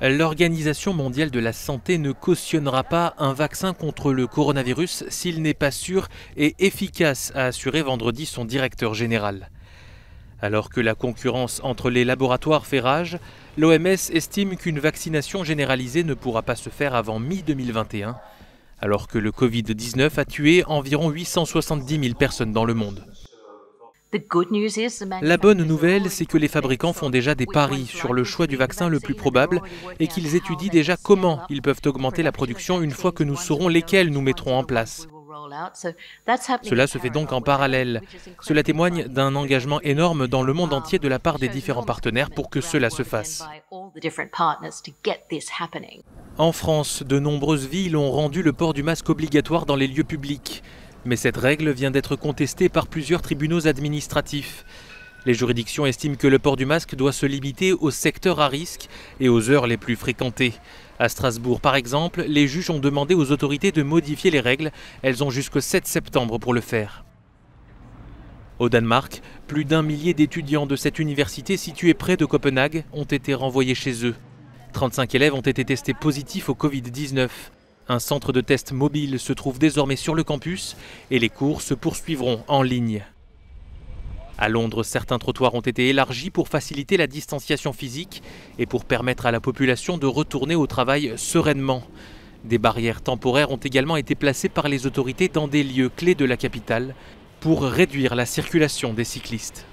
L'Organisation mondiale de la santé ne cautionnera pas un vaccin contre le coronavirus s'il n'est pas sûr et efficace, a assuré vendredi son directeur général. Alors que la concurrence entre les laboratoires fait rage, l'OMS estime qu'une vaccination généralisée ne pourra pas se faire avant mi-2021, alors que le Covid-19 a tué environ 870 000 personnes dans le monde. La bonne nouvelle, c'est que les fabricants font déjà des paris sur le choix du vaccin le plus probable et qu'ils étudient déjà comment ils peuvent augmenter la production une fois que nous saurons lesquels nous mettrons en place. Cela se fait donc en parallèle. Cela témoigne d'un engagement énorme dans le monde entier de la part des différents partenaires pour que cela se fasse. En France, de nombreuses villes ont rendu le port du masque obligatoire dans les lieux publics. Mais cette règle vient d'être contestée par plusieurs tribunaux administratifs. Les juridictions estiment que le port du masque doit se limiter aux secteurs à risque et aux heures les plus fréquentées. À Strasbourg, par exemple, les juges ont demandé aux autorités de modifier les règles. Elles ont jusqu'au 7 septembre pour le faire. Au Danemark, plus d'1 millier d'étudiants de cette université située près de Copenhague ont été renvoyés chez eux. 35 élèves ont été testés positifs au Covid-19. Un centre de test mobile se trouve désormais sur le campus et les cours se poursuivront en ligne. À Londres, certains trottoirs ont été élargis pour faciliter la distanciation physique et pour permettre à la population de retourner au travail sereinement. Des barrières temporaires ont également été placées par les autorités dans des lieux clés de la capitale pour réduire la circulation des cyclistes.